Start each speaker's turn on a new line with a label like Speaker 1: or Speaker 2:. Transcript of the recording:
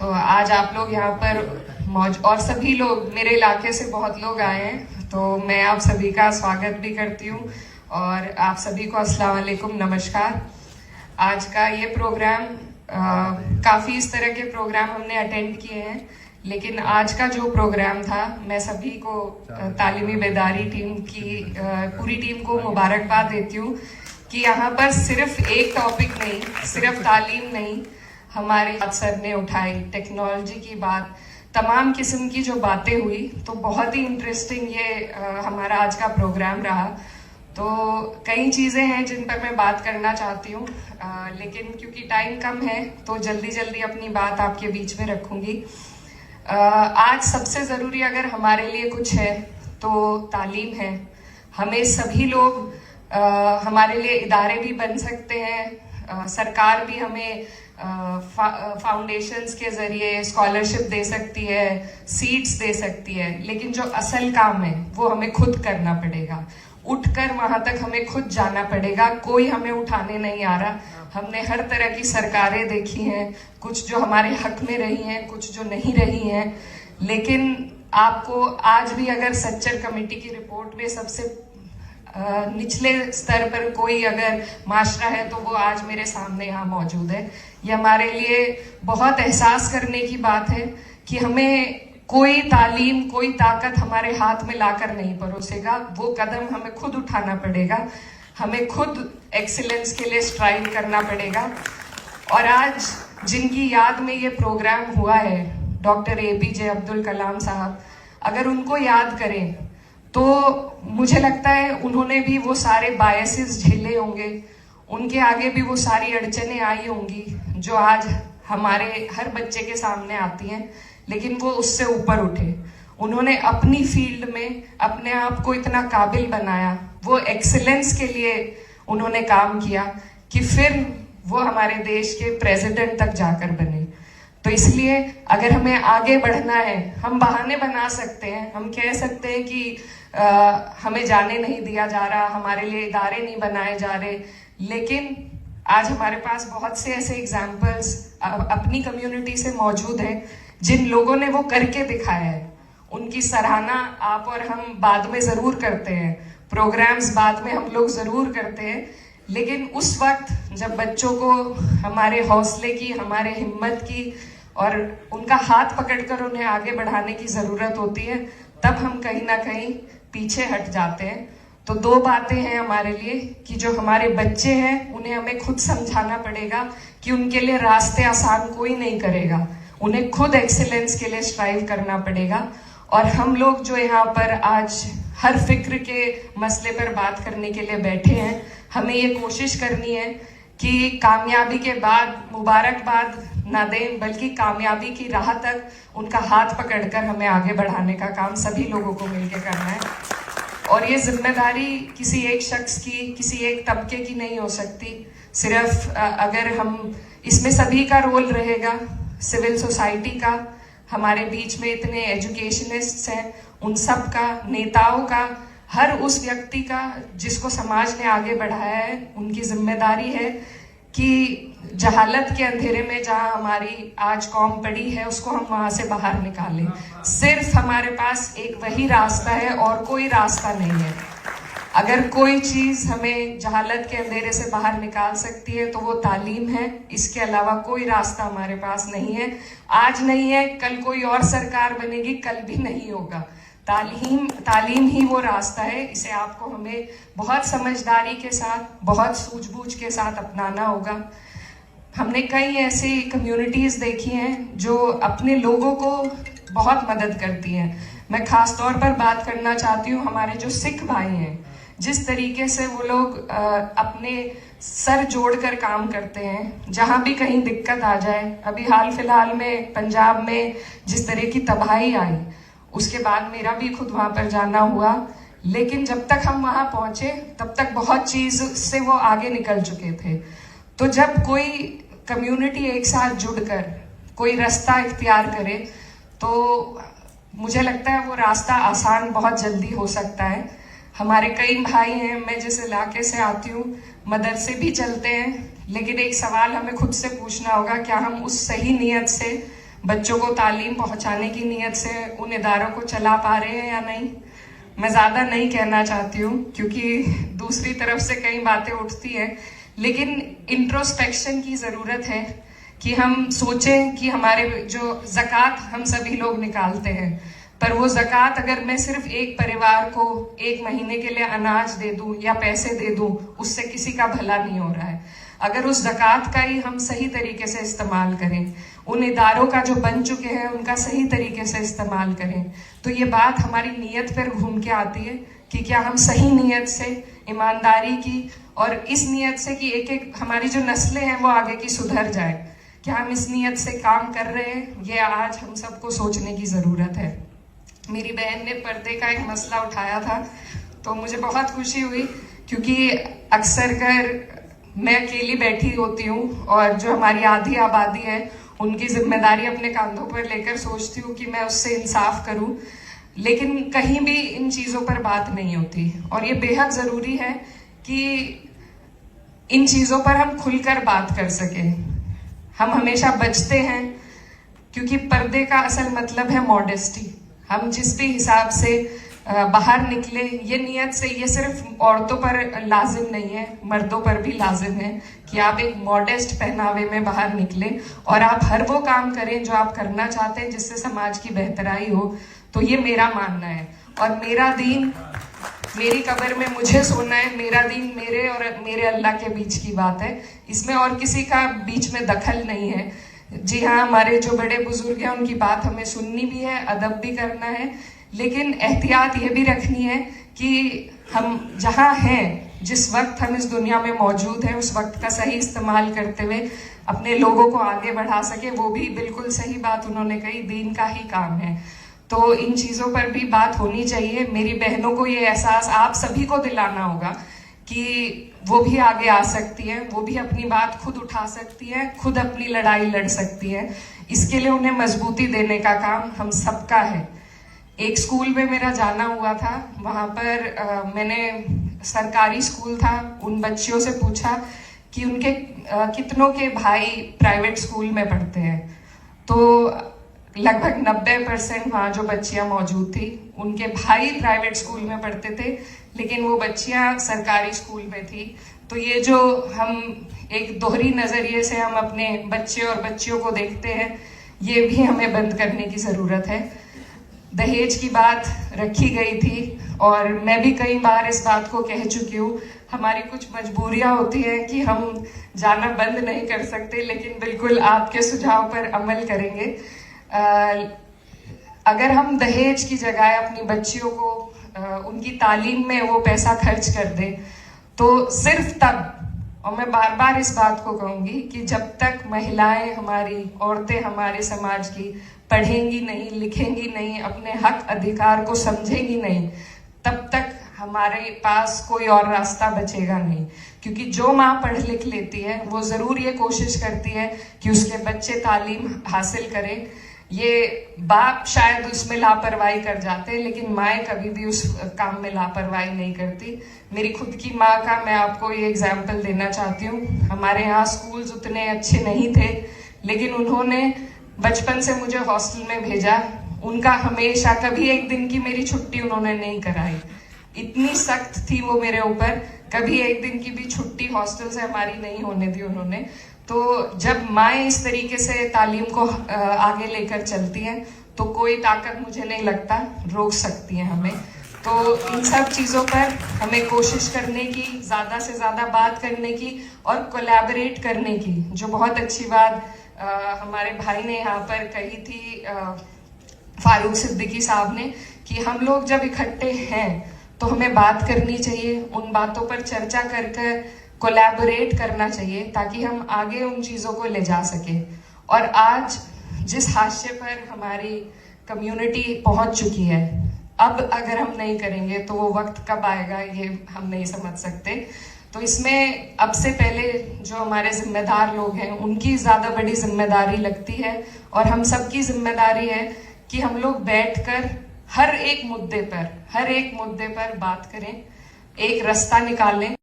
Speaker 1: तो आज आप लोग यहाँ पर और सभी लोग मेरे इलाके से बहुत लोग आए हैं, तो मैं आप सभी का स्वागत भी करती हूँ और आप सभी को अस्सलाम वालेकुम, नमस्कार। आज का ये प्रोग्राम काफ़ी इस तरह के प्रोग्राम हमने अटेंड किए हैं, लेकिन आज का जो प्रोग्राम था, मैं सभी को तालीमी बेदारी टीम की पूरी टीम को मुबारकबाद देती हूँ कि यहाँ पर सिर्फ एक टॉपिक नहीं, सिर्फ तालीम नहीं, हमारे सर ने उठाई टेक्नोलॉजी की बात, तमाम किस्म की जो बातें हुई, तो बहुत ही इंटरेस्टिंग ये हमारा आज का प्रोग्राम रहा। तो कई चीज़ें हैं जिन पर मैं बात करना चाहती हूँ, लेकिन क्योंकि टाइम कम है तो जल्दी जल्दी अपनी बात आपके बीच में रखूँगी। आज सबसे ज़रूरी अगर हमारे लिए कुछ है तो तालीम है। हमें सभी लोग हमारे लिए इदारे भी बन सकते हैं, सरकार भी हमें फाउंडेशंस के जरिए स्कॉलरशिप दे सकती है, सीट्स दे सकती है, लेकिन जो असल काम है वो हमें खुद करना पड़ेगा। उठकर वहां तक हमें खुद जाना पड़ेगा, कोई हमें उठाने नहीं आ रहा। हमने हर तरह की सरकारें देखी हैं, कुछ जो हमारे हक में रही हैं, कुछ जो नहीं रही हैं, लेकिन आपको आज भी अगर सच्चर कमेटी की रिपोर्ट में सबसे निचले स्तर पर कोई अगर माशरा है तो वो आज मेरे सामने यहाँ मौजूद है। ये हमारे लिए बहुत एहसास करने की बात है कि हमें कोई तालीम, कोई ताकत हमारे हाथ में लाकर नहीं परोसेगा, वो कदम हमें खुद उठाना पड़ेगा, हमें खुद एक्सीलेंस के लिए स्ट्राइव करना पड़ेगा। और आज जिनकी याद में ये प्रोग्राम हुआ है, डॉक्टर APJ अब्दुल कलाम साहब, अगर उनको याद करें तो मुझे लगता है उन्होंने भी वो सारे बायसेस झेले होंगे, उनके आगे भी वो सारी अड़चनें आई होंगी जो आज हमारे हर बच्चे के सामने आती हैं, लेकिन वो उससे ऊपर उठे। उन्होंने अपनी फील्ड में अपने आप को इतना काबिल बनाया, वो एक्सीलेंस के लिए उन्होंने काम किया कि फिर वो हमारे देश के प्रेसिडेंट तक जाकर बने। तो इसलिए अगर हमें आगे बढ़ना है, हम बहाने बना सकते हैं, हम कह सकते हैं कि हमें जाने नहीं दिया जा रहा, हमारे लिए इदारे नहीं बनाए जा रहे, लेकिन आज हमारे पास बहुत से ऐसे एग्जाम्पल्स अपनी कम्युनिटी से मौजूद हैं जिन लोगों ने वो करके दिखाया है। उनकी सराहना आप और हम बाद में ज़रूर करते हैं, प्रोग्राम्स बाद में हम लोग ज़रूर करते हैं, लेकिन उस वक्त जब बच्चों को हमारे हौसले की, हमारे हिम्मत की और उनका हाथ पकड़कर उन्हें आगे बढ़ाने की ज़रूरत होती है, तब हम कहीं ना कहीं पीछे हट जाते हैं। तो दो बातें हैं हमारे लिए कि जो हमारे बच्चे हैं उन्हें हमें खुद समझाना पड़ेगा कि उनके लिए रास्ते आसान कोई नहीं करेगा, उन्हें खुद एक्सीलेंस के लिए स्ट्राइव करना पड़ेगा। और हम लोग जो यहाँ पर आज हर फिक्र के मसले पर बात करने के लिए बैठे हैं, हमें ये कोशिश करनी है कि कामयाबी के बाद मुबारकबाद ना दें, बल्कि कामयाबी की राह तक उनका हाथ पकड़कर हमें आगे बढ़ाने का काम सभी लोगों को मिलकर करना है। और ये जिम्मेदारी किसी एक शख्स की, किसी एक तबके की नहीं हो सकती। सिर्फ अगर हम इसमें सभी का रोल रहेगा, सिविल सोसाइटी का, हमारे बीच में इतने एजुकेशनिस्ट्स हैं, उन सब का, नेताओं का, हर उस व्यक्ति का जिसको समाज ने आगे बढ़ाया है, उनकी जिम्मेदारी है कि जहालत के अंधेरे में जहां हमारी आज कौम पड़ी है, उसको हम वहां से बाहर निकालें। सिर्फ हमारे पास एक वही रास्ता है और कोई रास्ता नहीं है। अगर कोई चीज हमें जहालत के अंधेरे से बाहर निकाल सकती है तो वो तालीम है, इसके अलावा कोई रास्ता हमारे पास नहीं है। आज नहीं है, कल कोई और सरकार बनेगी, कल भी नहीं होगा। तालीम ही वो रास्ता है। इसे आपको हमें बहुत समझदारी के साथ, बहुत सूझबूझ के साथ अपनाना होगा। हमने कई ऐसी कम्युनिटीज देखी हैं जो अपने लोगों को बहुत मदद करती हैं। मैं खास तौर पर बात करना चाहती हूँ हमारे जो सिख भाई हैं, जिस तरीके से वो लोग अपने सर जोड़कर काम करते हैं जहाँ भी कहीं दिक्कत आ जाए। अभी हाल फिलहाल में पंजाब में जिस तरह की तबाही आई, उसके बाद मेरा भी खुद वहां पर जाना हुआ, लेकिन जब तक हम वहां पहुंचे तब तक बहुत चीज से वो आगे निकल चुके थे। तो जब कोई कम्युनिटी एक साथ जुड़कर कोई रास्ता इख्तियार करे तो मुझे लगता है वो रास्ता आसान बहुत जल्दी हो सकता है। हमारे कई भाई हैं, मैं जिस इलाके से आती हूँ, मदरसे भी चलते हैं, लेकिन एक सवाल हमें खुद से पूछना होगा, क्या हम उस सही नीयत से बच्चों को तालीम पहुंचाने की नीयत से उन इदारों को चला पा रहे हैं या नहीं। मैं ज्यादा नहीं कहना चाहती हूँ क्योंकि दूसरी तरफ से कई बातें उठती हैं, लेकिन इंट्रोस्पेक्शन की जरूरत है कि हम सोचें कि हमारे जो ज़कात हम सभी लोग निकालते हैं, पर वो ज़कात अगर मैं सिर्फ एक परिवार को 1 महीने के लिए अनाज दे दूं या पैसे दे दूं, उससे किसी का भला नहीं हो रहा है। अगर उस ज़कात का ही हम सही तरीके से इस्तेमाल करें, उन इदारों का जो बन चुके हैं उनका सही तरीके से इस्तेमाल करें, तो ये बात हमारी नीयत पर घूम के आती है कि क्या हम सही नीयत से, ईमानदारी की और इस नीयत से कि एक एक हमारी जो नस्लें हैं वो आगे की सुधर जाए, क्या हम इस नीयत से काम कर रहे हैं? ये आज हम सबको सोचने की ज़रूरत है। मेरी बहन ने पर्दे का एक मसला उठाया था, तो मुझे बहुत खुशी हुई क्योंकि अक्सर कर मैं अकेली बैठी होती हूँ और जो हमारी आधी आबादी है उनकी जिम्मेदारी अपने कंधों पर लेकर सोचती हूँ कि मैं उससे इंसाफ करूँ, लेकिन कहीं भी इन चीज़ों पर बात नहीं होती। और ये बेहद ज़रूरी है कि इन चीज़ों पर हम खुलकर बात कर सकें। हम हमेशा बचते हैं क्योंकि पर्दे का असल मतलब है मॉडेस्टी। हम जिस भी हिसाब से बाहर निकले, ये नियत से, ये सिर्फ औरतों पर लाजिम नहीं है, मर्दों पर भी लाजिम है कि आप एक मॉडेस्ट पहनावे में बाहर निकले और आप हर वो काम करें जो आप करना चाहते हैं जिससे समाज की बेहतराई हो। तो ये मेरा मानना है और मेरा दीन, मेरी कब्र में मुझे सोना है, मेरा दीन मेरे और मेरे अल्लाह के बीच की बात है, इसमें और किसी का बीच में दखल नहीं है। जी हाँ, हमारे जो बड़े बुजुर्ग हैं उनकी बात हमें सुननी भी है, अदब भी करना है, लेकिन एहतियात ये भी रखनी है कि हम जहाँ हैं, जिस वक्त हम इस दुनिया में मौजूद हैं, उस वक्त का सही इस्तेमाल करते हुए अपने लोगों को आगे बढ़ा सके। वो भी बिल्कुल सही बात उन्होंने कही, दीन का ही काम है, तो इन चीज़ों पर भी बात होनी चाहिए। मेरी बहनों को ये एहसास आप सभी को दिलाना होगा कि वो भी आगे आ सकती है, वो भी अपनी बात खुद उठा सकती है, खुद अपनी लड़ाई लड़ सकती है। इसके लिए उन्हें मजबूती देने का काम हम सबका है। एक स्कूल में मेरा जाना हुआ था, वहाँ पर मैंने, सरकारी स्कूल था, उन बच्चियों से पूछा कि उनके कितनों के भाई प्राइवेट स्कूल में पढ़ते हैं, तो लगभग 90% वहाँ जो बच्चियाँ मौजूद थी उनके भाई प्राइवेट स्कूल में पढ़ते थे, लेकिन वो बच्चियाँ सरकारी स्कूल में थी। तो ये जो हम एक दोहरी नज़रिए से हम अपने बच्चे और बच्चियों को देखते हैं, ये भी हमें बंद करने की ज़रूरत है। दहेज की बात रखी गई थी और मैं भी कई बार इस बात को कह चुकी हूँ। हमारी कुछ मजबूरियाँ होती हैं कि हम जाना बंद नहीं कर सकते, लेकिन बिल्कुल आपके सुझाव पर अमल करेंगे। अगर हम दहेज की जगह अपनी बच्चियों को उनकी तालीम में वो पैसा खर्च कर दें, तो सिर्फ तब, और मैं बार बार इस बात को कहूंगी कि जब तक महिलाएं हमारी, औरतें हमारे समाज की पढ़ेंगी नहीं, लिखेंगी नहीं, अपने हक अधिकार को समझेंगी नहीं, तब तक हमारे पास कोई और रास्ता बचेगा नहीं। क्योंकि जो माँ पढ़ लिख लेती है वो जरूर ये कोशिश करती है कि उसके बच्चे तालीम हासिल करें। ये बाप शायद उसमें लापरवाही कर जाते हैं, लेकिन माएँ कभी भी उस काम में लापरवाही नहीं करती। मेरी खुद की माँ का मैं आपको ये एग्जाम्पल देना चाहती हूँ। हमारे यहाँ स्कूल्स उतने अच्छे नहीं थे, लेकिन उन्होंने बचपन से मुझे हॉस्टल में भेजा। उनका हमेशा, कभी एक दिन की मेरी छुट्टी उन्होंने नहीं कराई, इतनी सख्त थी वो मेरे ऊपर, कभी एक दिन की भी छुट्टी हॉस्टल से हमारी नहीं होने दी उन्होंने। तो जब माएँ इस तरीके से तालीम को आगे लेकर चलती हैं, तो कोई ताकत मुझे नहीं लगता रोक सकती है हमें। तो इन सब चीज़ों पर हमें कोशिश करने की, ज़्यादा से ज़्यादा बात करने की और कोलैबोरेट करने की। जो बहुत अच्छी बात हमारे भाई ने यहाँ पर कही थी, फारूक सिद्दीकी साहब ने, कि हम लोग जब इकट्ठे हैं तो हमें बात करनी चाहिए, उन बातों पर चर्चा कर कर कोलैबोरेट करना चाहिए, ताकि हम आगे उन चीज़ों को ले जा सके। और आज जिस हाशिए पर हमारी कम्युनिटी पहुंच चुकी है, अब अगर हम नहीं करेंगे तो वो वक्त कब आएगा ये हम नहीं समझ सकते। तो इसमें अब से पहले जो हमारे जिम्मेदार लोग हैं उनकी ज़्यादा बड़ी जिम्मेदारी लगती है, और हम सबकी जिम्मेदारी है कि हम लोग बैठकर हर एक मुद्दे पर बात करें, एक रास्ता निकालें।